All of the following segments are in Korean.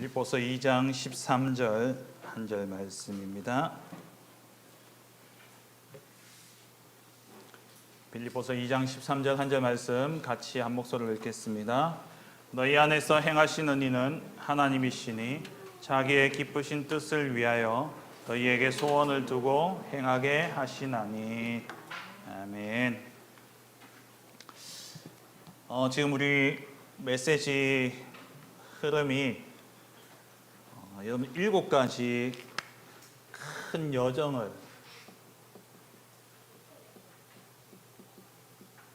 빌립보서 2장 13절 한 절 말씀입니다. 빌립보서 2장 13절 한 절 말씀 같이 한 목소리로 읽겠습니다. 너희 안에서 행하시는 이는 하나님이시니 자기의 기쁘신 뜻을 위하여 너희에게 소원을 두고 행하게 하시나니. 아멘. 지금 우리 메시지 흐름이 여러분 7가지 큰 여정을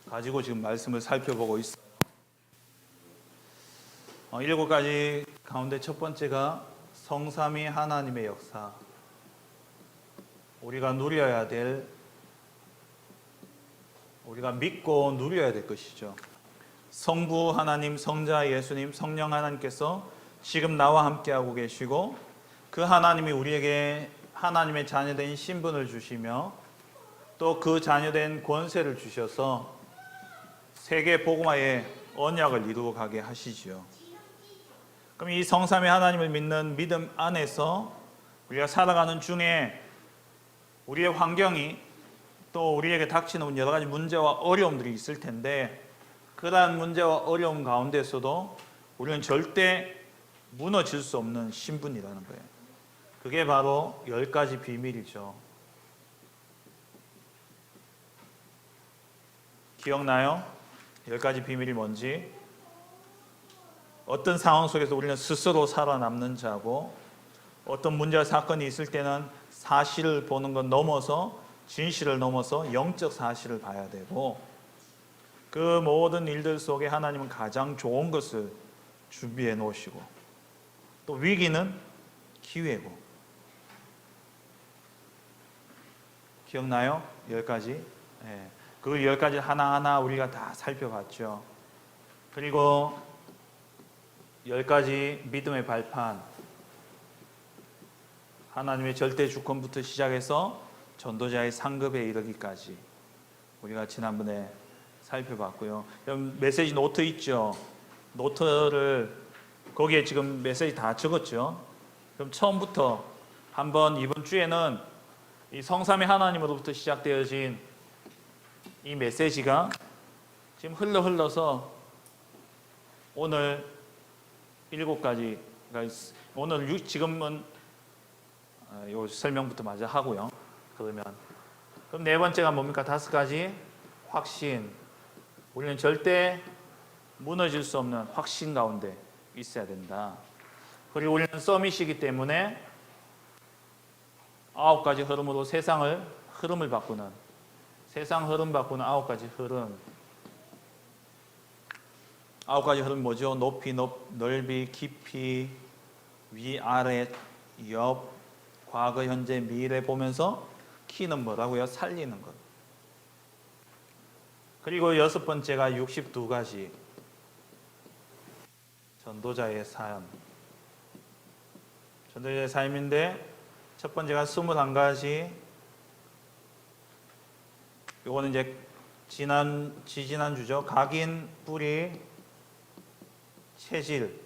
가지고 지금 말씀을 살펴보고 있어요. 7가지 가운데 첫 번째가 성삼위 하나님의 역사, 우리가 누려야 될, 우리가 믿고 누려야 될 것이죠. 성부 하나님, 성자 예수님, 성령 하나님께서 지금 나와 함께하고 계시고, 그 하나님이 우리에게 하나님의 자녀된 신분을 주시며 또 그 자녀된 권세를 주셔서 세계 복음화의 언약을 이루어 가게 하시지요. 그럼 이 성삼위 하나님을 믿는 믿음 안에서 우리가 살아가는 중에 우리의 환경이 또 우리에게 닥치는 여러 가지 문제와 어려움들이 있을 텐데, 그러한 문제와 어려움 가운데서도 우리는 절대 무너질 수 없는 신분이라는 거예요. 그게 바로 10가지 비밀이죠. 기억나요? 10가지 비밀이 뭔지? 어떤 상황 속에서 우리는 스스로 살아남는 자고, 어떤 문제와 사건이 있을 때는 사실을 보는 것 넘어서, 진실을 넘어서 영적 사실을 봐야 되고, 그 모든 일들 속에 하나님은 가장 좋은 것을 준비해 놓으시고, 또 위기는 기회고. 기억나요? 10가지? 네. 그 10가지 하나하나 우리가 다 살펴봤죠. 그리고 10가지 믿음의 발판, 하나님의 절대 주권부터 시작해서 전도자의 상급에 이르기까지 우리가 지난번에 살펴봤고요. 여러분 메시지 노트 있죠? 노트를 거기에 지금 메시지 다 적었죠? 그럼 처음부터 한번 이번 주에는 이 성삼위 하나님으로부터 시작되어진 이 메시지가 지금 흘러서 오늘 7가지가 오늘 지금은 요 설명부터 먼저 하고요. 그럼 네 번째가 뭡니까? 5가지 확신. 우리는 절대 무너질 수 없는 확신 가운데 있어야 된다. 그리고 우리는 서밋이기 때문에 9가지 흐름으로 세상을 흐름을 바꾸는, 세상 흐름 바꾸는 9가지 흐름. 9가지 흐름 뭐죠? 높이, 넓이, 깊이, 위, 아래, 옆, 과거, 현재, 미래 보면서 키는 뭐라고요? 살리는 것. 그리고 6번째가 62가지 전도자의 삶. 전도자의 삶인데 첫 번째가 21가지. 요거는 이제 지지난주죠. 각인, 뿌리, 체질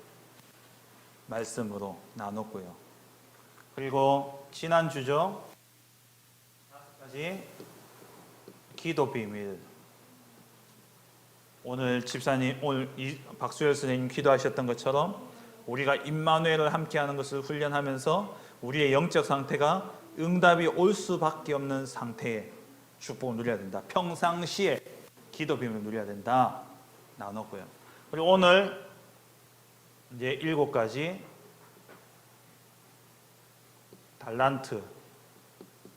말씀으로 나눴고요. 그리고 지난주죠. 5가지 기도 비밀. 오늘 집사님, 오늘 박수열 선생님 기도하셨던 것처럼 우리가 임마누엘을 함께하는 것을 훈련하면서 우리의 영적 상태가 응답이 올 수밖에 없는 상태에 축복을 누려야 된다. 평상시에 기도 비밀을 누려야 된다. 나눴고요. 그리고 오늘 이제 7가지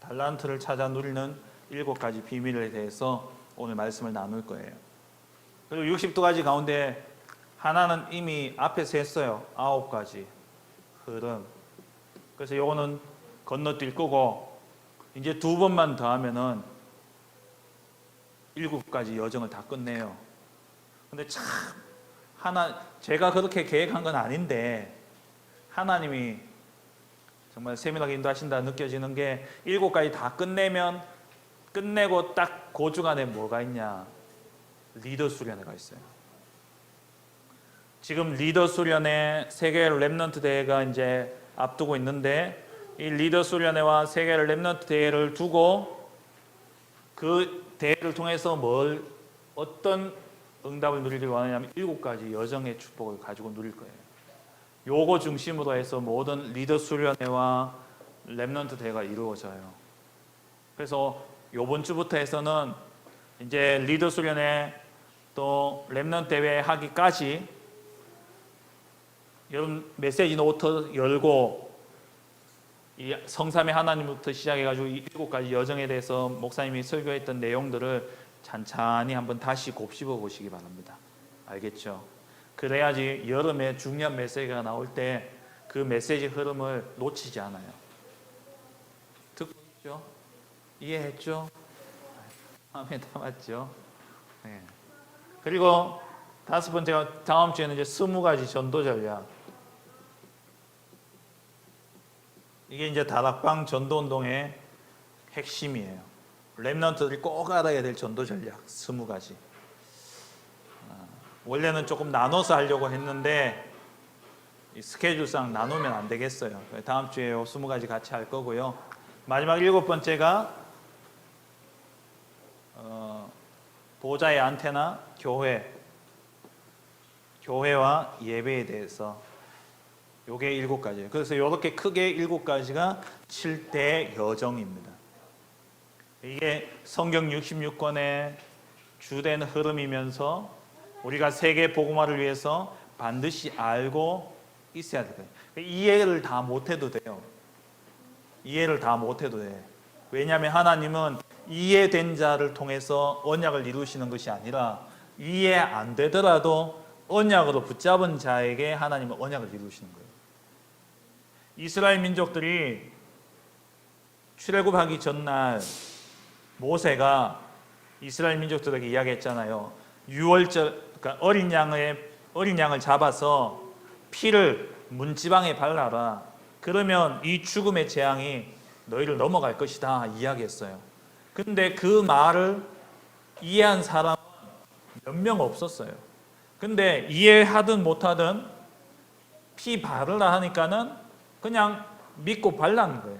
달란트를 찾아 누리는 7가지 비밀에 대해서 오늘 말씀을 나눌 거예요. 그리고 62가지 가운데 하나는 이미 앞에서 했어요. 9가지 흐름. 그래서 요거는 건너뛸 거고, 이제 2번만 더 하면은 7가지 여정을 다 끝내요. 근데 참 제가 그렇게 계획한 건 아닌데 하나님이 정말 세밀하게 인도하신다 느껴지는 게, 7가지 다 끝내고 딱 그 중간에 뭐가 있냐? 리더 수련회가 있어요. 지금 리더 수련회 세계 렘넌트 대회가 이제 앞두고 있는데, 이 리더 수련회와 세계 렘넌트 대회를 두고 그 대회를 통해서 어떤 응답을 누리길 원하냐면 7가지 여정의 축복을 가지고 누릴 거예요. 요거 중심으로 해서 모든 리더 수련회와 렘넌트 대회가 이루어져요. 그래서 요번 주부터 해서는 이제 리더 수련회 또 렘넌트 대회 하기까지 여러분 메시지 노트 열고 이 성삼의 하나님부터 시작해가지고 이 7가지 여정에 대해서 목사님이 설교했던 내용들을 찬찬히 한번 다시 곱씹어 보시기 바랍니다. 알겠죠? 그래야지 여름에 중요한 메시지가 나올 때 그 메시지 흐름을 놓치지 않아요. 듣고 있죠? 이해했죠? 마음에 담았죠? 네. 그리고 5번째가 다음 주에는 이제 20가지 전도 전략. 이게 이제 다락방 전도 운동의 핵심이에요. 렘넌트들이 꼭 알아야 될 전도 전략 20가지. 원래는 조금 나눠서 하려고 했는데 이 스케줄상 나누면 안 되겠어요. 다음 주에 20가지 같이 할 거고요. 마지막 7번째가 보좌의 안테나 교회와 예배에 대해서 요게 7가지예요. 그래서 이렇게 크게 7가지가 7대 여정입니다. 이게 성경 66권의 주된 흐름이면서 우리가 세계 복음화를 위해서 반드시 알고 있어야 돼요. 이해를 다 못해도 돼요. 이해를 다 못해도 돼. 왜냐하면 하나님은 이해된 자를 통해서 언약을 이루시는 것이 아니라 이해 안 되더라도 언약으로 붙잡은 자에게 하나님은 언약을 이루시는 거예요. 이스라엘 민족들이 출애굽하기 전날 모세가 이스라엘 민족들에게 이야기했잖아요. 유월절, 그러니까 어린 양을 잡아서 피를 문지방에 발라라. 그러면 이 죽음의 재앙이 너희를 넘어갈 것이다 이야기했어요. 근데 그 말을 이해한 사람은 몇 명 없었어요. 근데 이해하든 못하든 피 바르라 하니까는 그냥 믿고 발라는 거예요.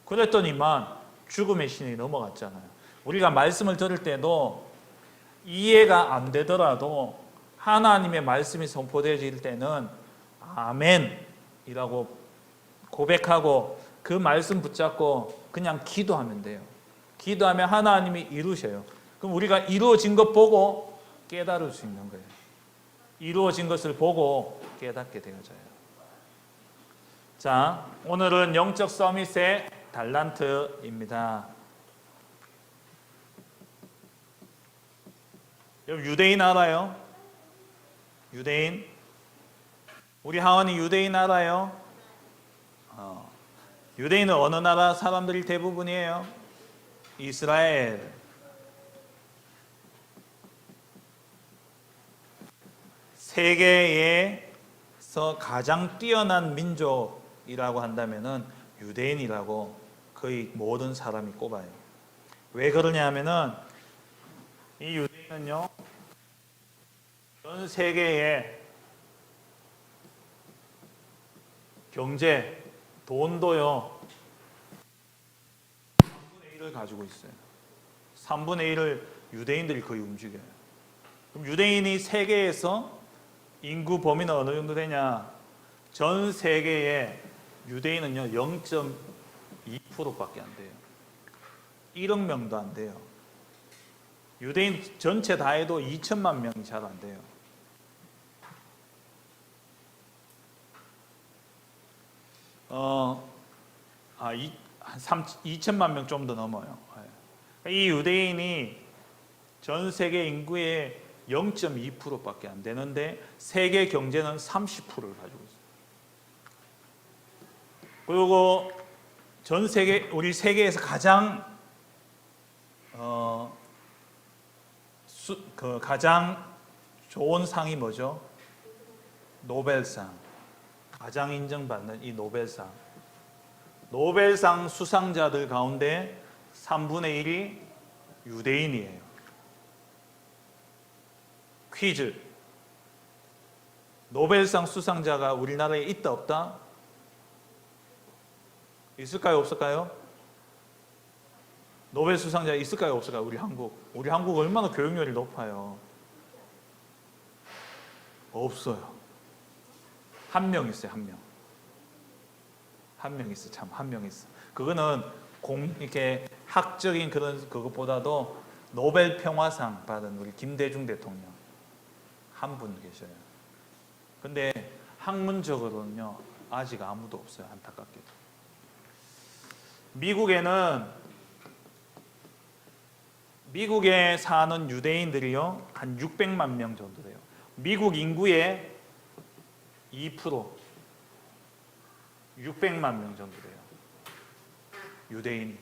그랬더니만 죽음의 신이 넘어갔잖아요. 우리가 말씀을 들을 때도 이해가 안 되더라도 하나님의 말씀이 선포되어질 때는 아멘이라고 고백하고 그 말씀 붙잡고 그냥 기도하면 돼요. 기도하면 하나님이 이루셔요. 그럼 우리가 이루어진 것 보고 깨달을 수 있는 거예요. 이루어진 것을 보고 깨닫게 되어져요. 자, 오늘은 영적 서밋의 달란트입니다. 여러분 유대인 알아요? 유대인? 우리 하원이 유대인 알아요? 유대인은 어느 나라 사람들이 대부분이에요? 이스라엘. 세계에서 가장 뛰어난 민족이라고 한다면은 유대인이라고 거의 모든 사람이 꼽아요. 왜 그러냐 하면은 이 유대인은요, 전 세계에 경제, 돈도요 3분의 1을 가지고 있어요. 3분의 1을 유대인들이 거의 움직여요. 그럼 유대인이 세계에서 인구 범위는 어느 정도 되냐? 전 세계에 유대인은요 0.2%밖에 안 돼요. 1억 명도 안 돼요. 유대인 전체 다 해도 2천만 명이 잘 안 돼요. 한 2천만 명 좀 더 넘어요. 이 유대인이 전 세계 인구의 0.2%밖에 안 되는데 세계 경제는 30%를 가지고 있어요. 그리고 전 세계 우리 세계에서 가장 가장 좋은 상이 뭐죠? 노벨상. 가장 인정받는 이 노벨상. 노벨상 수상자들 가운데 3분의 1이 유대인이에요. 퀴즈. 노벨상 수상자가 우리나라에 있다 없다? 있을까요 없을까요? 노벨 수상자 있을까요 없을까요? 우리 한국 얼마나 교육열이 높아요. 없어요. 한 명 있어요. 한 명 있어. 참 한 명 있어. 그거는 이렇게 학적인 그런 그것보다도 노벨 평화상 받은 우리 김대중 대통령 한 분 계셔요. 근데 학문적으로는요 아직 아무도 없어요. 안타깝게도. 미국에 사는 유대인들이요 한 600만 명 정도 돼요. 미국 인구의 2%, 600만 명 정도 돼요. 유대인이.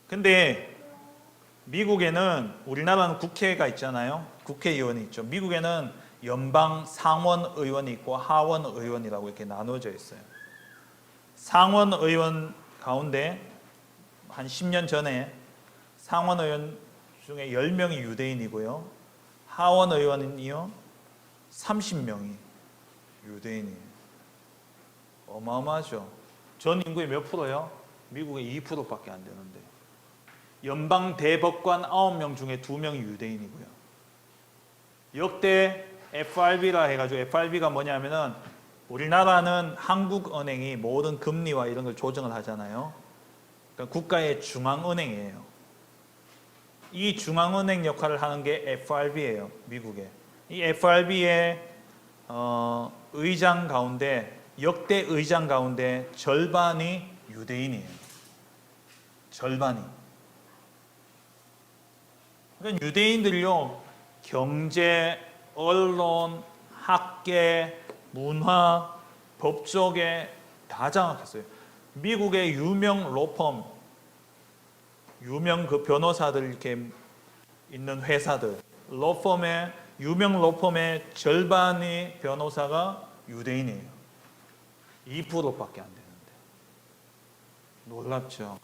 근데 미국에는 우리나라는 국회가 있잖아요. 국회의원이 있죠. 미국에는 연방 상원의원이 있고 하원의원이라고 이렇게 나눠져 있어요. 상원의원 가운데 한 10년 전에 상원의원 중에 10명이 유대인이고요. 하원의원이요 30명이 유대인이에요. 어마어마하죠. 전 인구의 몇 프로요? 미국의 2%밖에 안 되는데. 연방 대법관 9명 중에 2명이 유대인이고요. 역대 FRB라 해가지고 FRB가 뭐냐면은 우리나라는 한국은행이 모든 금리와 이런 걸 조정을 하잖아요. 그러니까 국가의 중앙은행이에요. 이 중앙은행 역할을 하는 게 FRB예요. 미국에. 이 FRB의 의장 가운데 역대 의장 가운데 절반이 유대인이에요. 절반이. 그러니까 유대인들요 경제, 언론, 학계, 문화, 법조계 다 장악했어요. 미국의 유명 로펌, 유명 그 변호사들 이렇게 있는 회사들, 유명 로펌의 절반이 변호사가 유대인이에요. 2%밖에 안 되는데. 놀랍죠.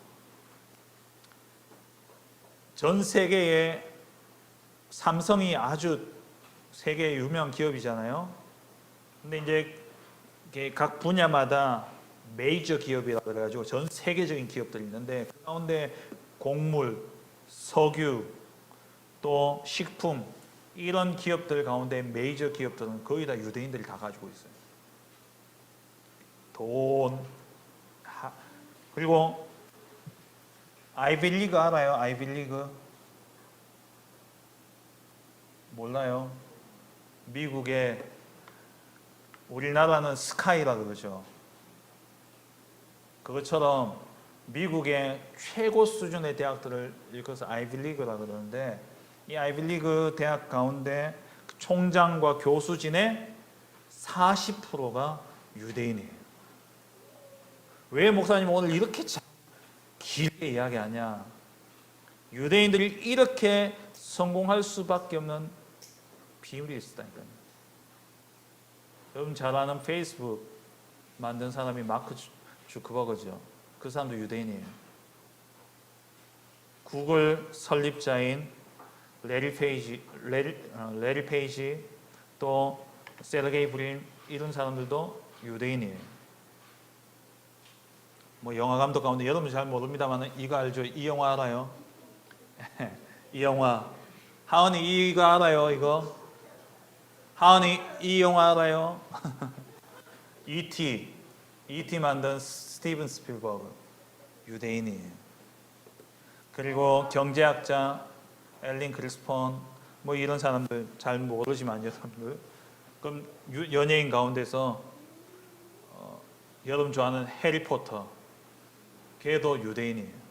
전 세계에 삼성이 아주 세계 유명 기업이잖아요. 근데 이제 각 분야마다 메이저 기업이라고 그래가지고 전 세계적인 기업들이 있는데 그 가운데 곡물, 석유, 또 식품 이런 기업들 가운데 메이저 기업들은 거의 다 유대인들이 다 가지고 있어요. 그리고 아이빌리그 알아요? 아이빌리그? 몰라요? 미국에 우리나라는 스카이라 그러죠. 그것처럼 미국의 최고 수준의 대학들을 일컬어서 아이빌리그라 그러는데 이 아이빌리그 대학 가운데 총장과 교수진의 40%가 유대인이에요. 왜 목사님 오늘 이렇게 길게 이야기하냐? 유대인들이 이렇게 성공할 수밖에 없는 비밀이 있었다니까요. 여러분 잘 아는 페이스북 만든 사람이 마크 주크버거죠. 그 사람도 유대인이에요. 구글 설립자인 레리 페이지 또 세르게이 브린 이런 사람들도 유대인이에요. 뭐 영화 감독 가운데 여러분 잘 모릅니다만 이거 알죠? 이 영화 알아요? 이 영화 하은이 이거 알아요? 이거 하은이 이 영화 알아요? E.T. 만든 스티븐 스필버그 유대인이에요. 그리고 경제학자 엘린 크리스폰 뭐 이런 사람들 잘 모르지만 여러분들 그럼 연예인 가운데서 여러분 좋아하는 해리포터 걔도 유대인이에요.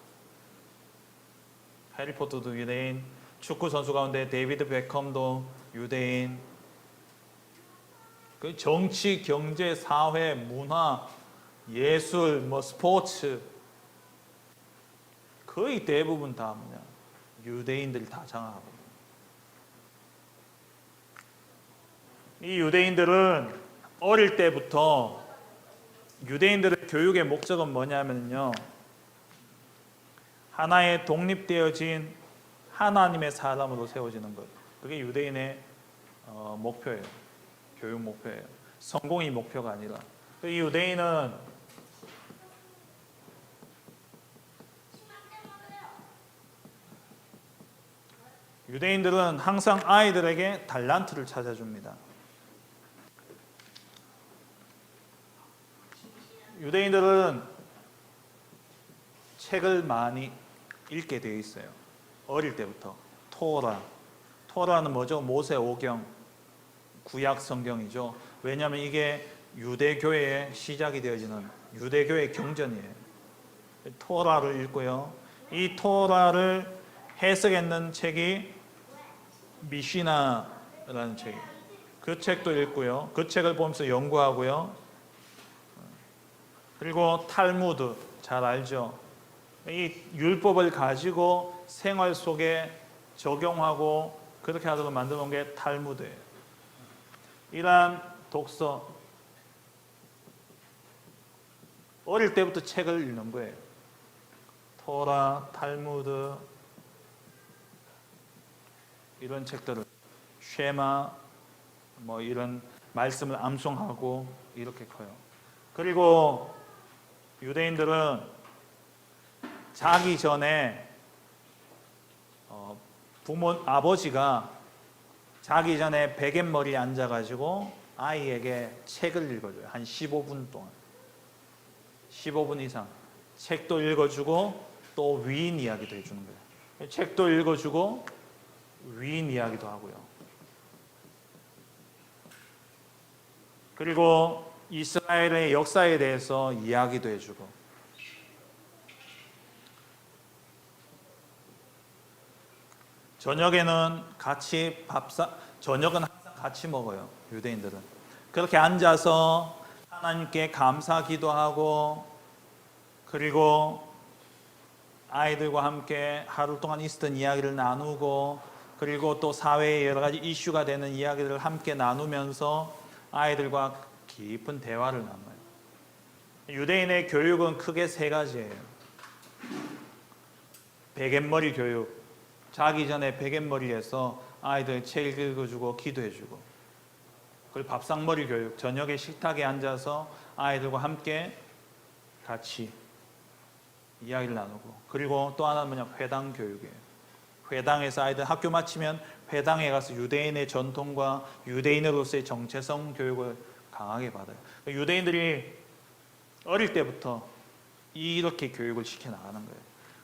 해리포터도 유대인, 축구 선수 가운데 데이비드 베컴도 유대인. 그 정치, 경제, 사회, 문화, 예술, 뭐 스포츠 거의 대부분 다 뭐냐 유대인들이 다 장악하고. 이 유대인들은 어릴 때부터 유대인들의 교육의 목적은 뭐냐면요. 하나의 독립되어진 하나님의 사람으로 세워지는 것. 그게 유대인의 목표예요. 교육 목표예요. 성공이 목표가 아니라. 이 유대인들은 항상 아이들에게 달란트를 찾아줍니다. 유대인들은 책을 많이 읽게 되어 있어요. 어릴 때부터. 토라는 뭐죠? 모세오경, 구약 성경이죠. 왜냐하면 이게 유대교회의 시작이 되어지는 유대교회의 경전이에요. 토라를 읽고요. 이 토라를 해석했는 책이 미시나라는 책이에요. 그 책도 읽고요. 그 책을 보면서 연구하고요. 그리고 탈무드, 잘 알죠? 이 율법을 가지고 생활 속에 적용하고 그렇게 하도록 만들어 놓은 게 탈무드예요. 이러한 독서, 어릴 때부터 책을 읽는 거예요. 토라, 탈무드, 이런 책들을, 쉐마, 뭐 이런 말씀을 암송하고 이렇게 커요. 그리고 유대인들은 자기 전에 아버지가 자기 전에 베갯머리에 앉아가지고 아이에게 책을 읽어줘요. 한 15분 동안. 15분 이상. 책도 읽어주고 또 위인 이야기도 해주는 거예요. 책도 읽어주고 위인 이야기도 하고요. 그리고 이스라엘의 역사에 대해서 이야기도 해주고, 저녁에는 저녁은 항상 같이 먹어요. 유대인들은 그렇게 앉아서 하나님께 감사 기도하고, 그리고 아이들과 함께 하루 동안 있었던 이야기를 나누고, 그리고 또 사회의 여러 가지 이슈가 되는 이야기들을 함께 나누면서 아이들과 깊은 대화를 나눠요. 유대인의 교육은 크게 세 가지예요. 베갯머리 교육. 자기 전에 베갯머리에서 아이들 책 읽어주고 기도해주고. 그리고 밥상머리 교육. 저녁에 식탁에 앉아서 아이들과 함께 같이 이야기를 나누고. 그리고 또 하나는 회당 교육이에요. 회당에서 아이들 학교 마치면 회당에 가서 유대인의 전통과 유대인으로서의 정체성 교육을 강하게 받아요. 유대인들이 어릴 때부터 이렇게 교육을 시켜나가는 거예요.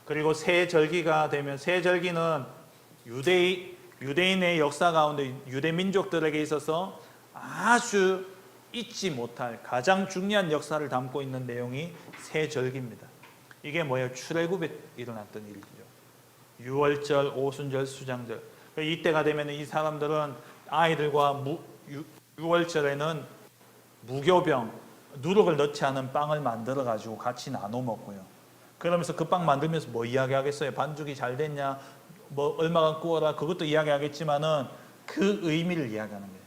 그리고 새절기가 되면, 새절기는 유대인의 역사 가운데 유대 민족들에게 있어서 아주 잊지 못할 가장 중요한 역사를 담고 있는 내용이 새절기입니다. 이게 뭐예요? 출애굽에 일어났던 일이죠. 유월절, 오순절, 수장절. 이때가 되면 이 사람들은 아이들과 유월절에는 무교병, 누룩을 넣지 않은 빵을 만들어 가지고 같이 나눠 먹고요. 그러면서 그 빵 만들면서 뭐 이야기하겠어요? 반죽이 잘 됐냐? 뭐 얼마간 구워라? 그것도 이야기하겠지만은 그 의미를 이야기하는 거예요.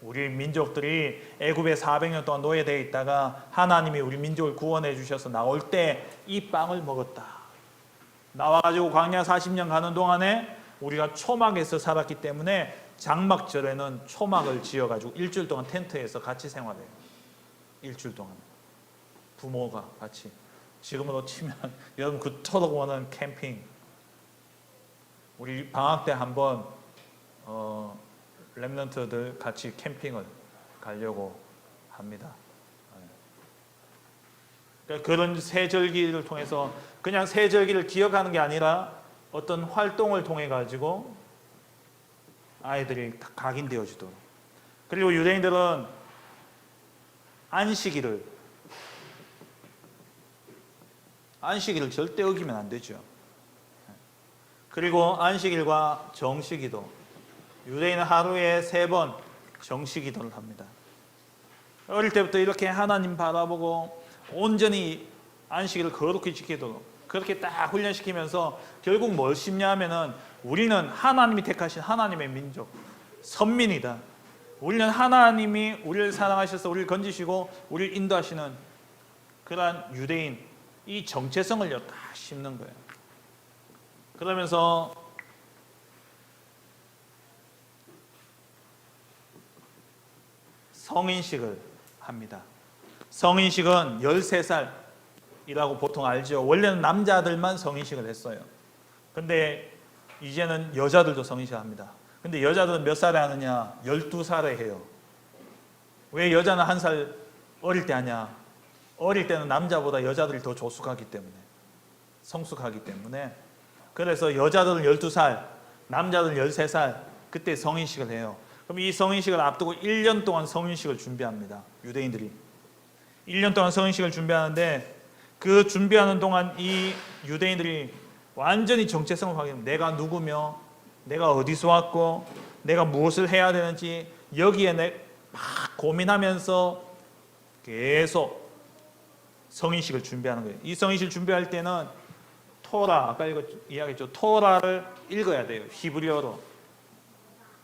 우리 민족들이 애굽에 400년 동안 노예되어 있다가 하나님이 우리 민족을 구원해 주셔서 나올 때 이 빵을 먹었다. 나와가지고 광야 40년 가는 동안에 우리가 초막에서 살았기 때문에 장막절에는 초막을 지어가지고 일주일 동안 텐트에서 같이 생활해요. 일주일 동안 부모가 같이. 지금으로 치면 여러분 그토록 원하는 캠핑. 우리 방학 때 한번 렘넌트들 같이 캠핑을 가려고 합니다. 그러니까 그런 새절기를 통해서 그냥 새절기를 기억하는 게 아니라 어떤 활동을 통해 가지고 아이들이 각인되어지도록. 그리고 유대인들은 안식일을 절대 어기면 안 되죠. 그리고 안식일과 정시기도. 유대인은 하루에 3번 정시기도를 합니다. 어릴 때부터 이렇게 하나님 바라보고 온전히 안식일을 거룩히 지키도록 그렇게 딱 훈련시키면서 결국 뭘 심냐면은 우리는 하나님이 택하신 하나님의 민족, 선민이다. 우리는 하나님이 우리를 사랑하셔서 우리를 건지시고 우리를 인도하시는 그러한 유대인, 이 정체성을 다 심는 거예요. 그러면서 성인식을 합니다. 성인식은 13살이라고 보통 알죠. 원래는 남자들만 성인식을 했어요. 근데 이제는 여자들도 성인식을 합니다. 근데 여자들은 몇 살에 하느냐? 12살에 해요. 왜 여자는 1살 어릴 때 하냐? 어릴 때는 남자보다 여자들이 더 조숙하기 때문에, 성숙하기 때문에. 그래서 여자들은 12살, 남자들은 13살, 그때 성인식을 해요. 그럼 이 성인식을 앞두고 1년 동안 성인식을 준비합니다. 유대인들이 1년 동안 성인식을 준비하는데, 그 준비하는 동안 이 유대인들이 완전히 정체성을 확인합니다. 내가 누구며, 내가 어디서 왔고, 내가 무엇을 해야 되는지 여기에 막 고민하면서 계속 성인식을 준비하는 거예요. 이 성인식을 준비할 때는 토라, 아까 이야기했죠. 토라를 읽어야 돼요. 히브리어로.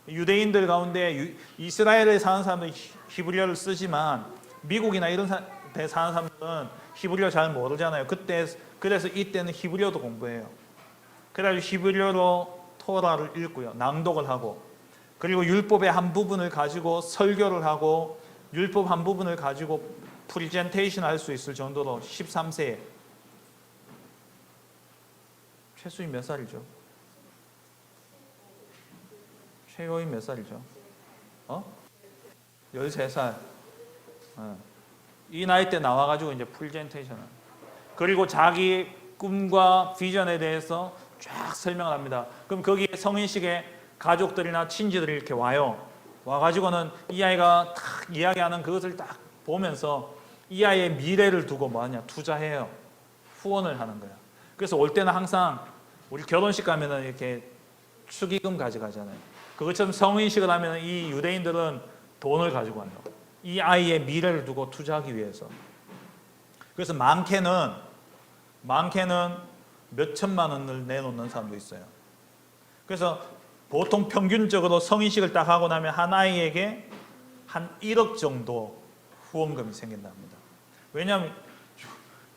유대인들 가운데 이스라엘에 사는 사람들은 히브리어를 쓰지만 미국이나 이런 데 사는 사람들은 히브리어 잘 모르잖아요. 그래서 이때는 히브리어도 공부해요. 그래가지고 히브리어로 토라를 읽고요. 낭독을 하고, 그리고 율법의 한 부분을 가지고 설교를 하고, 율법 한 부분을 가지고 프리젠테이션 할 수 있을 정도로 13세에. 최수희 몇 살이죠? 최효희 몇 살이죠? 13살. 이 나이 때 나와가지고 이제 프리젠테이션을. 그리고 자기 꿈과 비전에 대해서 쫙 설명을 합니다. 그럼 거기에 성인식에 가족들이나 친지들이 이렇게 와요. 와가지고는 이 아이가 딱 이야기하는 그것을 딱 보면서 이 아이의 미래를 두고 뭐 하냐? 투자해요. 후원을 하는 거야. 그래서 올 때는 항상 우리 결혼식 가면은 이렇게 축의금 가져가잖아요. 그것처럼 성인식을 하면 이 유대인들은 돈을 가지고 와요. 이 아이의 미래를 두고 투자하기 위해서. 그래서 많게는 몇 천만 원을 내놓는 사람도 있어요. 그래서 보통 평균적으로 성인식을 딱 하고 나면 한 아이에게 한 1억 정도 후원금이 생긴답니다. 왜냐하면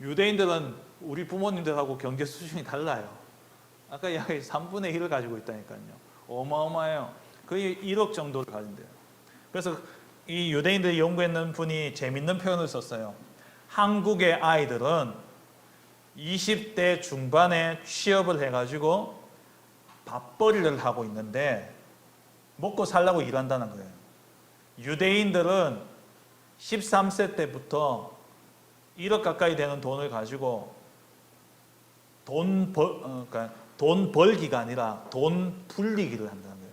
유대인들은 우리 부모님들하고 경제 수준이 달라요. 아까 이야기한 3분의 1을 가지고 있다니까요. 어마어마해요. 거의 1억 정도를 가진대요. 그래서 이 유대인들이 연구했는 분이 재밌는 표현을 썼어요. 한국의 아이들은 20대 중반에 취업을 해가지고 밥벌이를 하고 있는데 먹고 살려고 일한다는 거예요. 유대인들은 13세 때부터 1억 가까이 되는 돈을 가지고 돈 벌기가 아니라 돈 불리기를 한다는 거예요.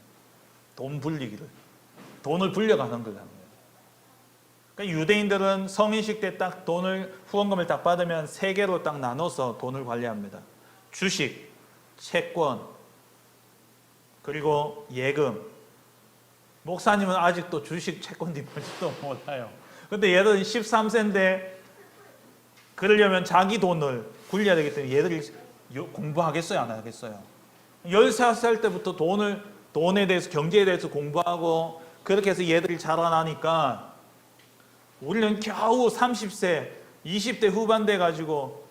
돈 불리기를. 돈을 불려가는 거라는 거예요. 그러니까 유대인들은 성인식 때 딱 후원금을 딱 받으면 3개로 딱 나눠서 돈을 관리합니다. 주식, 채권, 그리고 예금. 목사님은 아직도 주식, 채권이 뭔지도 몰라요. 근데 얘들은 13세인데 그러려면 자기 돈을 굴려야 되기 때문에 얘들이 공부하겠어요, 안 하겠어요? 13살 때부터 돈에 대해서, 경제에 대해서 공부하고 그렇게 해서 얘들이 자라나니까 우리는 겨우 30세, 20대 후반 돼 가지고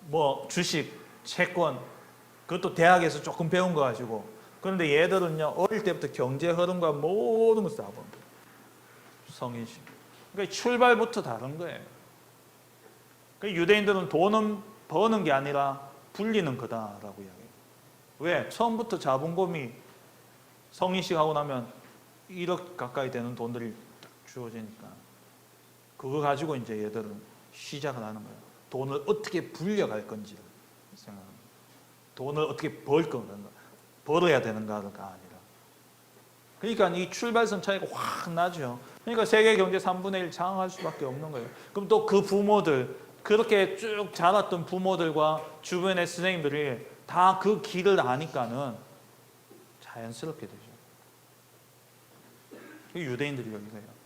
뭐 주식, 채권, 그것도 대학에서 조금 배운 거 가지고. 그런데 얘들은요, 어릴 때부터 경제 흐름과 모든 것을 다 봅니다. 성인식. 그러니까 출발부터 다른 거예요. 그러니까 유대인들은 돈은 버는 게 아니라 불리는 거다라고 이야기해요. 왜? 처음부터 자본금이 성인식 하고 나면 1억 가까이 되는 돈들이 주어지니까 그거 가지고 이제 얘들은 시작을 하는 거예요. 돈을 어떻게 불려갈 건지를 생각합니다. 돈을 어떻게 벌 건가, 벌어야 되는가가 아니라. 그러니까 이 출발선 차이가 확 나죠. 그러니까 세계 경제 3분의 1 장악할 수밖에 없는 거예요. 그럼 또 그 부모들, 그렇게 쭉 자랐던 부모들과 주변의 선생님들이 다 그 길을 아니까는 자연스럽게 되죠. 유대인들이 여기서요.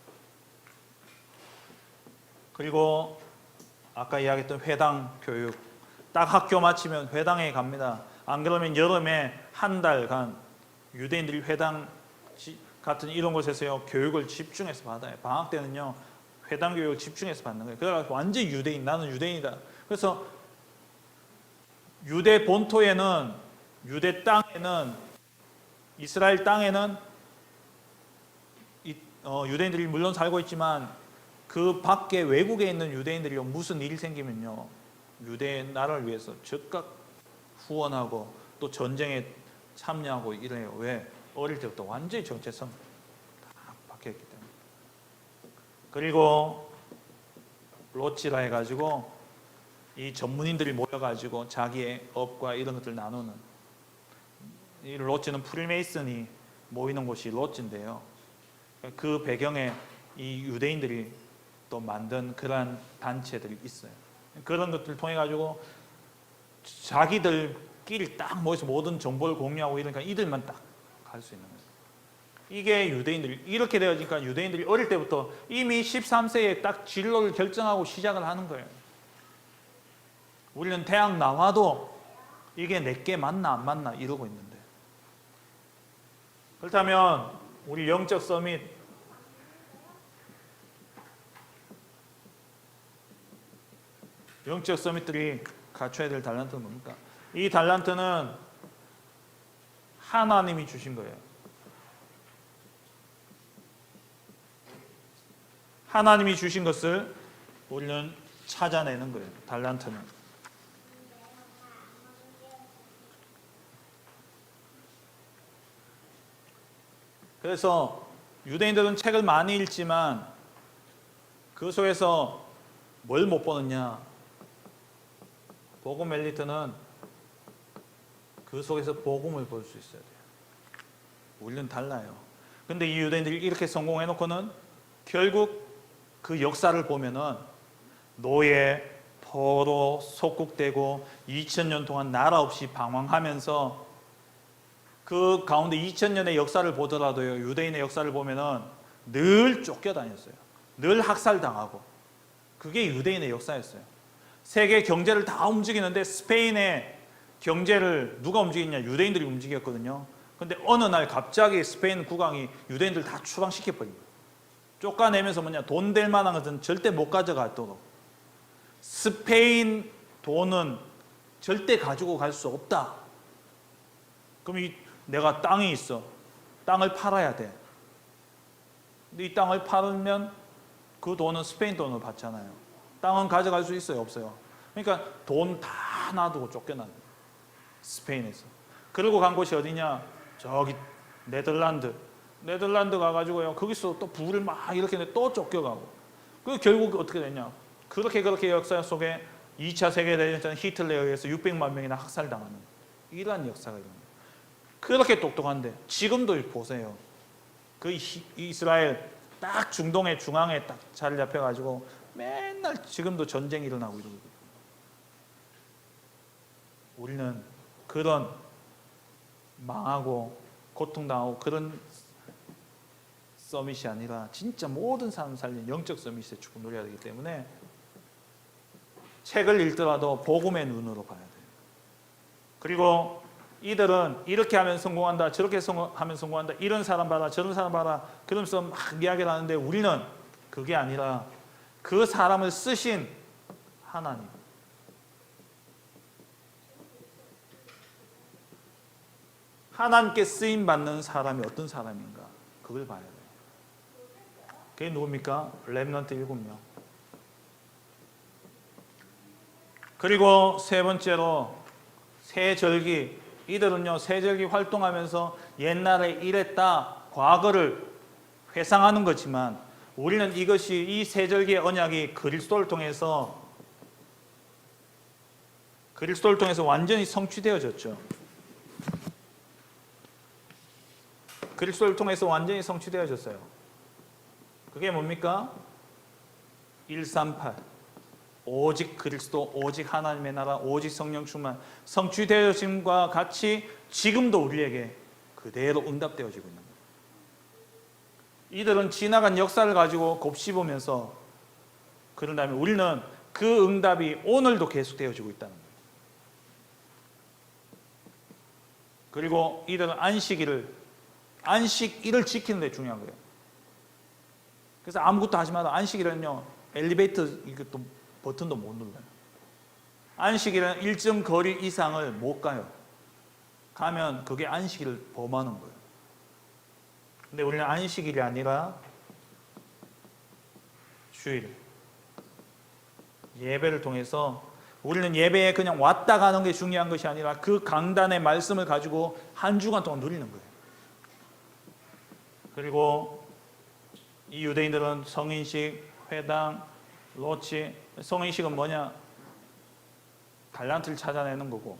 그리고 아까 이야기했던 회당 교육. 딱 학교 마치면 회당에 갑니다. 안 그러면 여름에 한 달간 유대인들이 회당 같은 이런 곳에서요 교육을 집중해서 받아요. 방학 때는요 회당 교육을 집중해서 받는 거예요. 그래서 완전 유대인, 나는 유대인이다. 그래서 유대 본토에는, 유대 땅에는, 이스라엘 땅에는 이 유대인들이 물론 살고 있지만 그 밖에 외국에 있는 유대인들이 무슨 일이 생기면요, 유대 나라를 위해서 즉각 후원하고 또 전쟁에 참여하고 이래요. 왜? 어릴 때부터 완전히 정체성 다 박혀있기 때문에. 그리고 로치라 해가지고 이 전문인들이 모여가지고 자기의 업과 이런 것들 나누는, 이 로치는 프리메이슨이 모이는 곳이 로치인데요. 그 배경에 이 유대인들이 또 만든 그러한 단체들이 있어요. 그런 것들을 통해 가지고 자기들끼리 딱 모여서 모든 정보를 공유하고 이러니까 이들만 딱 갈 수 있는 거예요. 이게 유대인들이 이렇게 되어지니까 유대인들이 어릴 때부터 이미 13세에 딱 진로를 결정하고 시작을 하는 거예요. 우리는 대학 나와도 이게 내게 맞나 안 맞나 이러고 있는데, 그렇다면 우리 영적 서밋 영적 서밋들이 갖춰야 될 달란트는 뭡니까? 이 달란트는 하나님이 주신 거예요. 하나님이 주신 것을 우리는 찾아내는 거예요. 달란트는. 그래서 유대인들은 책을 많이 읽지만 그 속에서 뭘 못 보느냐? 복음 엘리트는 그 속에서 복음을 볼 수 있어야 돼요. 우리는 달라요. 근데 이 유대인들이 이렇게 성공해놓고는 결국 그 역사를 보면은 노예, 포로, 속국되고 2000년 동안 나라 없이 방황하면서 그 가운데 2000년의 역사를 보더라도요, 유대인의 역사를 보면은 늘 쫓겨다녔어요. 늘 학살당하고. 그게 유대인의 역사였어요. 세계 경제를 다 움직이는데 스페인의 경제를 누가 움직이냐? 유대인들이 움직였거든요. 근데 어느 날 갑자기 스페인 국왕이 유대인들 다 추방시켜버린 거예요. 쫓아내면서 뭐냐? 돈 될 만한 것은 절대 못 가져가도록. 스페인 돈은 절대 가지고 갈 수 없다. 그럼 내가 땅이 있어. 땅을 팔아야 돼. 근데 이 땅을 팔면 그 돈은 스페인 돈으로 받잖아요. 땅은 가져갈 수 있어요? 없어요? 그러니까 돈 다 놔두고 쫓겨난 거예요. 스페인에서. 그러고 간 곳이 어디냐? 저기 네덜란드 가가지고요, 거기서 또 부를 막 이렇게 했는데 또 쫓겨가고. 그 결국 어떻게 됐냐? 그렇게 역사 속에 2차 세계대전 히틀러에 의해서 600만 명이나 학살당하는 이러한 역사가 있는 거예요. 그렇게 똑똑한데 지금도 보세요. 그 이스라엘 딱 중동의 중앙에 딱 자리 잡혀가지고 맨날 지금도 전쟁이 일어나고 이러고. 우리는 그런 망하고 고통당하고 그런 서밋이 아니라 진짜 모든 사람 살린 영적 서밋의 축복 누려야 되기 때문에 책을 읽더라도 복음의 눈으로 봐야 돼요. 그리고 이들은 이렇게 하면 성공한다, 저렇게 하면 성공한다, 이런 사람 봐라, 저런 사람 봐라, 그러면서 막 이야기를 하는데 우리는 그게 아니라 그 사람을 쓰신 하나님, 하나님께 쓰임받는 사람이 어떤 사람인가, 그걸 봐야 돼요. 그게 누굽니까? 렘넌트 7명. 그리고 세 번째로 새절기. 이들은요, 새절기 활동하면서 옛날에 이랬다, 과거를 회상하는 거지만 우리는 이것이 이 새절기의 언약이 그리스도를 통해서 완전히 성취되어졌죠. 그리스도를 통해서 완전히 성취되어졌어요. 그게 뭡니까? 138. 오직 그리스도, 오직 하나님의 나라, 오직 성령 충만, 성취되어짐과 같이 지금도 우리에게 그대로 응답되어지고 있는 거예요. 이들은 지나간 역사를 가지고 곱씹으면서 그런다면 우리는 그 응답이 오늘도 계속되어지고 있다는 거예요. 그리고 이들은 안식일을 지키는 데 중요한 거예요. 그래서 아무것도 하지 마라. 안식일은요, 엘리베이터 이것도 버튼도 못 눌러요. 안식일은 일정 거리 이상을 못 가요. 가면 그게 안식일을 범하는 거예요. 근데 우리는 안식일이 아니라 주일 예배를 통해서 우리는 예배에 그냥 왔다 가는 게 중요한 것이 아니라 그 강단의 말씀을 가지고 한 주간 동안 누리는 거예요. 그리고 이 유대인들은 성인식, 회당, 로치, 성인식은 뭐냐? 달란트를 찾아내는 거고,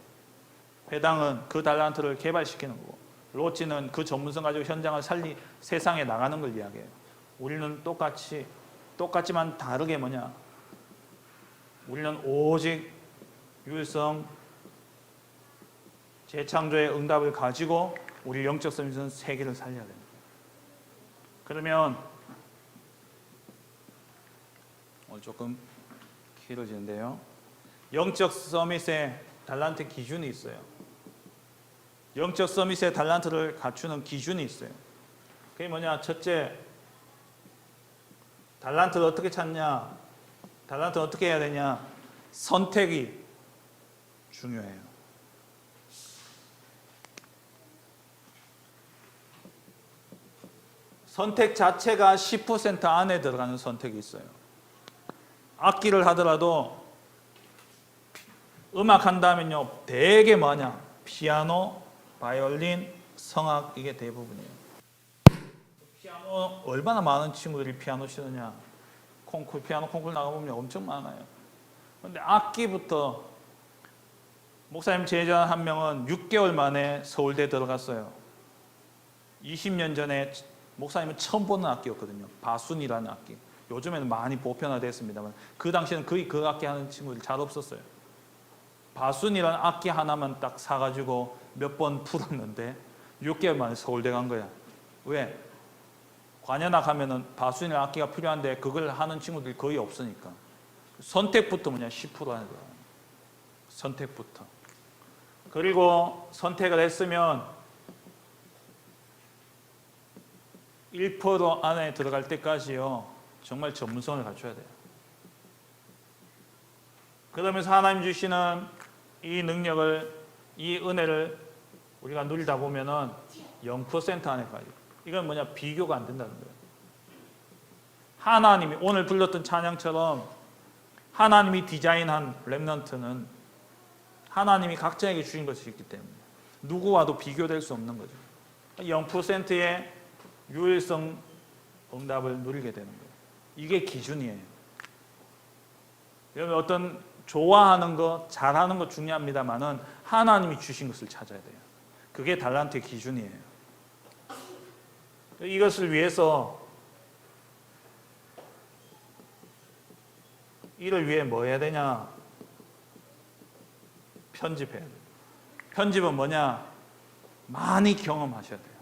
회당은 그 달란트를 개발시키는 거고, 로치는 그 전문성 가지고 현장을 세상에 나가는 걸 이야기해요. 우리는 똑같지만 다르게 뭐냐? 우리는 오직 유일성 재창조의 응답을 가지고 우리 영적 서밋은 세계를 살려야 됩니다. 그러면 오늘 조금 길어지는데요. 영적 서밋의 달란트 기준이 있어요. 영적 서밋의 달란트를 갖추는 기준이 있어요. 그게 뭐냐? 첫째, 달란트를 어떻게 찾냐? 달란트를 어떻게 해야 되냐? 선택이 중요해요. 선택 자체가 10% 안에 들어가는 선택이 있어요. 악기를 하더라도 음악 한다면요, 되게 뭐냐? 피아노, 바이올린, 성악, 이게 대부분이에요. 피아노 얼마나 많은 친구들이 피아노 치느냐? 피아노 콩쿠르 나가보면 엄청 많아요. 그런데 악기부터 목사님 제자 한 명은 6개월 만에 서울대 들어갔어요. 20년 전에 목사님은 처음 보는 악기였거든요. 바순이라는 악기. 요즘에는 많이 보편화됐습니다만 그 당시에는 거의 그 악기 하는 친구들이 잘 없었어요. 바순이라는 악기 하나만 딱 사가지고 몇 번 풀었는데 6개월 만에 서울대 간 거야. 왜? 관현악 하면은 바순이라는 악기가 필요한데 그걸 하는 친구들이 거의 없으니까. 선택부터 뭐냐? 10% 하는 거야. 선택부터. 그리고 선택을 했으면 1% 안에 들어갈 때까지요, 정말 전문성을 갖춰야 돼요. 그러면서 하나님 주시는 이 능력을, 이 은혜를 우리가 누리다 보면은 0% 안에까지. 이건 뭐냐? 비교가 안 된다는 거예요. 하나님이 오늘 불렀던 찬양처럼 하나님이 디자인한 렘넌트는 하나님이 각자에게 주신 것이 있기 때문에 누구와도 비교될 수 없는 거죠. 0%의 유일성 응답을 누리게 되는 거예요. 이게 기준이에요. 여러분, 어떤 좋아하는 거, 잘하는 거 중요합니다만은 하나님이 주신 것을 찾아야 돼요. 그게 달란트의 기준이에요. 이것을 위해서, 이를 위해 뭐 해야 되냐? 편집해야 돼요. 편집은 뭐냐? 많이 경험하셔야 돼요.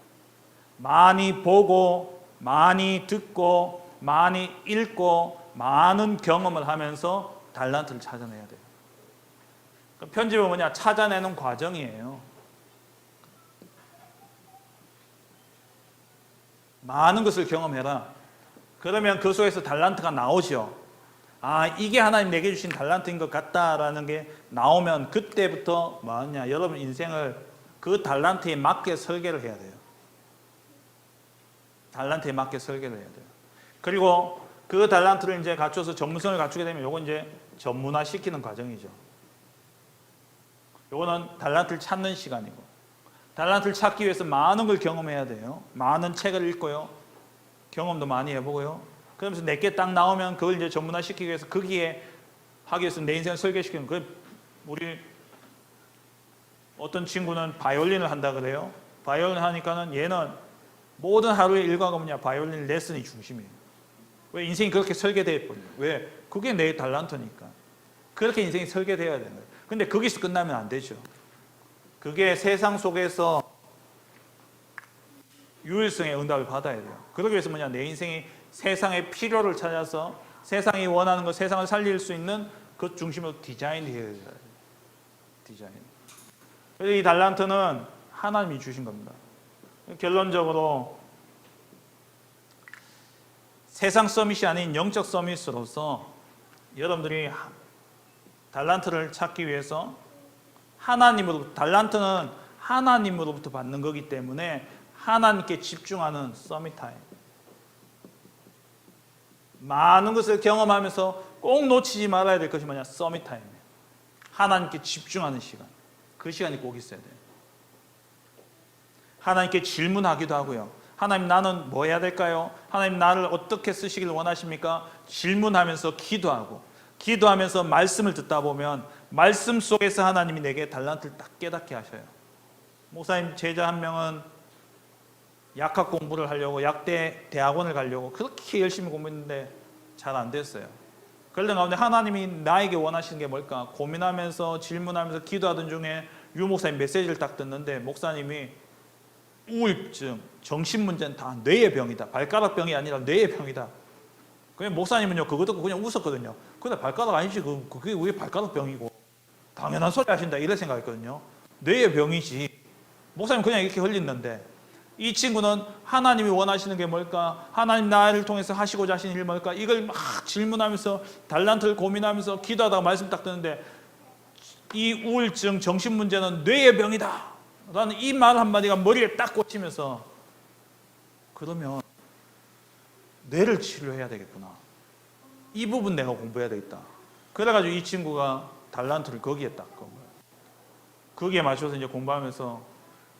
많이 보고, 많이 듣고, 많이 읽고, 많은 경험을 하면서 달란트를 찾아내야 돼요. 편집은 뭐냐? 찾아내는 과정이에요. 많은 것을 경험해라. 그러면 그 속에서 달란트가 나오죠. 아, 이게 하나님 내게 주신 달란트인 것 같다라는 게 나오면 그때부터 뭐냐? 여러분 인생을 그 달란트에 맞게 설계를 해야 돼요. 달란트에 맞게 설계를 해야 돼요. 그리고 그 달란트를 이제 갖춰서 전문성을 갖추게 되면 요건 이제 전문화 시키는 과정이죠. 요거는 달란트를 찾는 시간이고, 달란트를 찾기 위해서 많은 걸 경험해야 돼요. 많은 책을 읽고요. 경험도 많이 해보고요. 그러면서 내게 딱 나오면 그걸 이제 전문화 시키기 위해서 거기에 하기 위해서 내 인생을 설계시키는 거예요. 우리 어떤 친구는 바이올린을 한다 그래요. 바이올린 하니까는 얘는 모든 하루의 일과가 뭐냐? 바이올린 레슨이 중심이에요. 왜? 인생이 그렇게 설계되어 있거든요. 왜? 그게 내 달란트니까. 그렇게 인생이 설계되어야 되는 거예요. 근데 거기서 끝나면 안 되죠. 그게 세상 속에서 유일성의 응답을 받아야 돼요. 그러기 위해서 뭐냐? 내 인생이 세상의 필요를 찾아서 세상이 원하는 것, 세상을 살릴 수 있는 그 중심으로 디자인되어야 돼요. 디자인. 그래서 이 달란트는 하나님이 주신 겁니다. 결론적으로 세상 서밋이 아닌 영적 서밋으로서 여러분들이 달란트를 찾기 위해서 하나님으로부터, 달란트는 하나님으로부터 받는 거기 때문에 하나님께 집중하는 서밋 타임. 많은 것을 경험하면서 꼭 놓치지 말아야 될 것이 뭐냐? 서밋 타임이에요. 하나님께 집중하는 시간. 그 시간이 꼭 있어야 돼요. 하나님께 질문하기도 하고요. 하나님, 나는 뭐 해야 될까요? 하나님, 나를 어떻게 쓰시길 원하십니까? 질문하면서 기도하면서 말씀을 듣다 보면 말씀 속에서 하나님이 내게 달란트를 딱 깨닫게 하셔요. 목사님 제자 한 명은 약학 공부를 하려고 약대 대학원을 가려고 그렇게 열심히 공부했는데 잘 안 됐어요. 그런 가운데 하나님이 나에게 원하시는 게 뭘까 고민하면서 질문하면서 기도하던 중에 유 목사님 메시지를 딱 듣는데 목사님이 우울증, 정신문제는 다 뇌의 병이다. 발가락 병이 아니라 뇌의 병이다. 그냥 목사님은요 그거 듣고 그냥 웃었거든요. 근데 발가락 아니지, 그게 왜 발가락 병이고 당연한 소리 하신다 이런 생각했거든요. 뇌의 병이지. 목사님 그냥 이렇게 흘렸는데 이 친구는 하나님이 원하시는 게 뭘까? 하나님 나를 통해서 하시고자 하시는 일 뭘까? 이걸 막 질문하면서 달란트를 고민하면서 기도하다가 말씀 딱 듣는데 이 우울증, 정신문제는 뇌의 병이다 라는 이 말 한마디가 머리에 딱 꽂히면서 그러면 뇌를 치료해야 되겠구나. 이 부분 내가 공부해야 되겠다. 그래가지고 이 친구가 달란트를 거기에 딱 건 거예요. 거기에 맞춰서 이제 공부하면서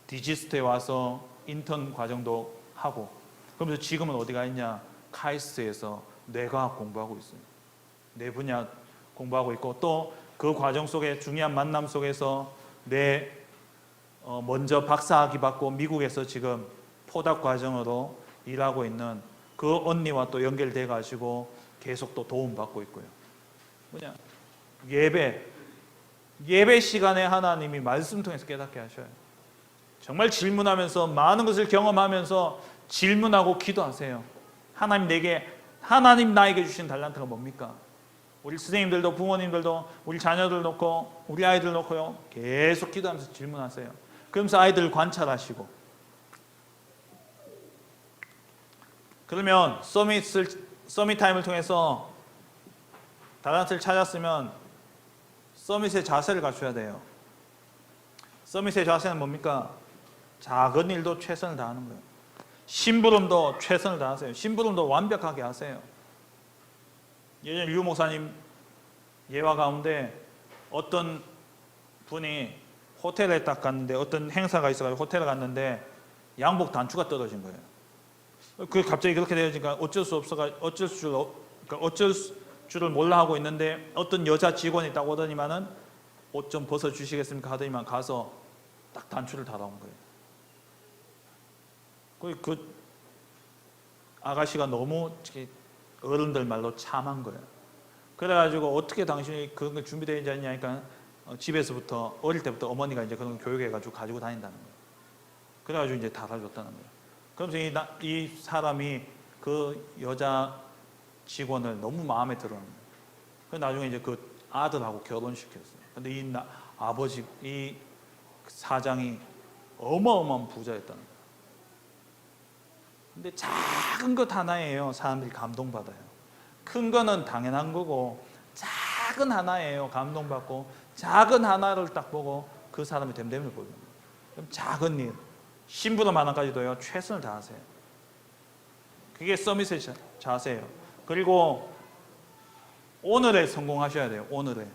디지스트에 와서 인턴 과정도 하고 그러면서 지금은 어디 가 있냐? 카이스트에서 뇌과학 공부하고 있어요. 뇌 분야 공부하고 있고 또 그 과정 속에 중요한 만남 속에서 먼저 박사학위 받고 미국에서 지금 포닥 과정으로 일하고 있는 그 언니와 또 연결돼 가지고 계속 또 도움받고 있고요. 뭐냐? 예배 시간에 하나님이 말씀 통해서 깨닫게 하셔요. 정말 질문하면서 많은 것을 경험하면서 질문하고 기도하세요. 하나님 나에게 주신 달란트가 뭡니까? 우리 선생님들도 부모님들도 우리 자녀들 놓고 우리 아이들 놓고요 계속 기도하면서 질문하세요. 그러면서 아이들을 관찰하시고 그러면 서밋 타임을 통해서 달란트를 찾았으면 서밋의 자세를 갖춰야 돼요. 서밋의 자세는 뭡니까? 작은 일도 최선을 다하는 거예요. 심부름도 최선을 다하세요. 심부름도 완벽하게 하세요. 예전에 유 목사님 예화 가운데 어떤 분이 호텔에 딱 갔는데 어떤 행사가 있어가지고 호텔에 갔는데 양복 단추가 떨어진 거예요. 그 갑자기 그렇게 되어지니까 어쩔 줄을 몰라 하고 있는데 어떤 여자 직원이 딱 오더니만은 옷 좀 벗어 주시겠습니까 하더니만 가서 딱 단추를 달아온 거예요. 그 아가씨가 너무 어른들 말로 참한 거예요. 그래가지고 어떻게 당신이 그런 게 준비되어 있지 않냐 하니까 집에서부터 어릴 때부터 어머니가 이제 그런 걸 교육해가지고 가지고 다닌다는 거예요. 그래가지고 이제 달아줬다는 거예요. 그러면서 이 사람이 그 여자 직원을 너무 마음에 들었는 거예요. 그래서 나중에 이제 그 아들하고 결혼시켰어요. 근데 이 사장이 어마어마한 부자였다는 거예요. 근데 작은 것 하나예요. 사람들이 감동받아요. 큰 거는 당연한 거고 작은 하나예요. 감동받고 작은 하나를 딱 보고 그 사람의 됨됨을 보이는 거예요. 그럼 작은 일, 심부름 하나까지도요. 최선을 다하세요. 그게 서밋의 자세예요. 그리고 오늘에 성공하셔야 돼요. 오늘에.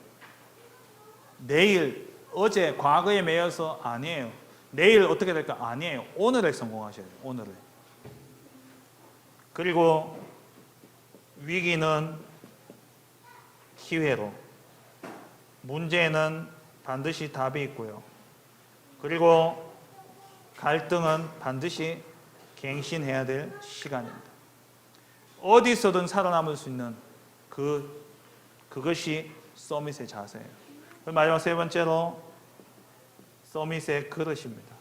내일, 어제, 과거에 매여서 아니에요. 내일 어떻게 될까? 아니에요. 오늘에 성공하셔야 돼요. 오늘에. 그리고 위기는 기회로, 문제는 반드시 답이 있고요. 그리고 갈등은 반드시 갱신해야 될 시간입니다. 어디서든 살아남을 수 있는 그것이 서밋의 자세예요. 마지막 세 번째로 서밋의 그릇입니다.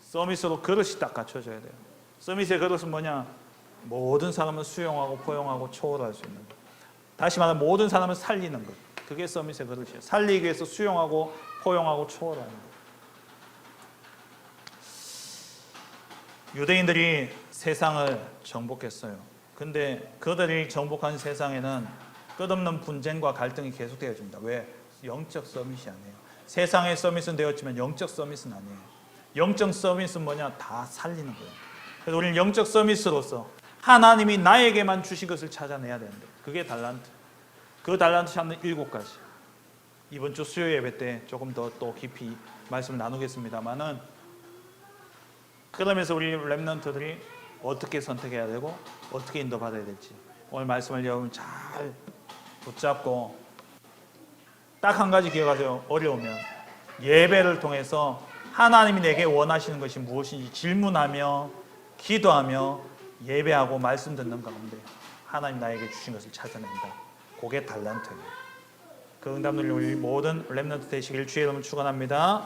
서밋으로 그릇이 딱 갖춰져야 돼요. 서밋의 그릇은 뭐냐? 모든 사람을 수용하고 포용하고 초월할 수 있는 것. 다시 말하면 모든 사람을 살리는 것. 그게 서밋의 그릇이에요. 살리기 위해서 수용하고 포용하고 초월하는 것. 유대인들이 세상을 정복했어요. 근데 그들이 정복한 세상에는 끝없는 분쟁과 갈등이 계속되어집니다. 왜? 영적 서밋이 아니에요. 세상의 서밋은 되었지만 영적 서밋은 아니에요. 영적 서밋은 뭐냐? 다 살리는 거예요. 그래서 우리는 영적 서밋으로서 하나님이 나에게만 주신 것을 찾아내야 되는데 그게 달란트. 그 달란트 찾는 7가지. 이번 주 수요 예배 때 조금 더 또 깊이 말씀을 나누겠습니다만은, 그러면서 우리 렘넌트들이 어떻게 선택해야 되고 어떻게 인도받아야 될지 오늘 말씀을 여러분 잘 붙잡고 딱 한 가지 기억하세요. 어려우면 예배를 통해서 하나님이 내게 원하시는 것이 무엇인지 질문하며 기도하며 예배하고 말씀 듣는 가운데 하나님 나에게 주신 것을 찾아낸다. 그게 달란트예요. 그 응답 누릴 우리 모든 렘넌트 되시길 주의 이름으로 축원합니다.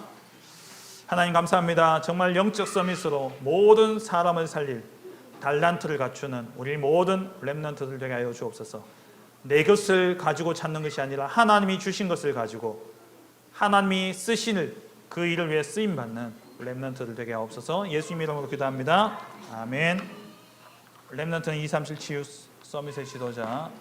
하나님 감사합니다. 정말 영적 서밋으로 모든 사람을 살릴 달란트를 갖추는 우리 모든 렘넌트들 되게 하여 주옵소서. 내 것을 가지고 찾는 것이 아니라 하나님이 주신 것을 가지고 하나님이 쓰시는 그 일을 위해 쓰임받는 렘넌트들 되게 하옵소서. 예수님 이름으로 기도합니다. 아멘. 렘넌트는 237 치유 서밋의 지도자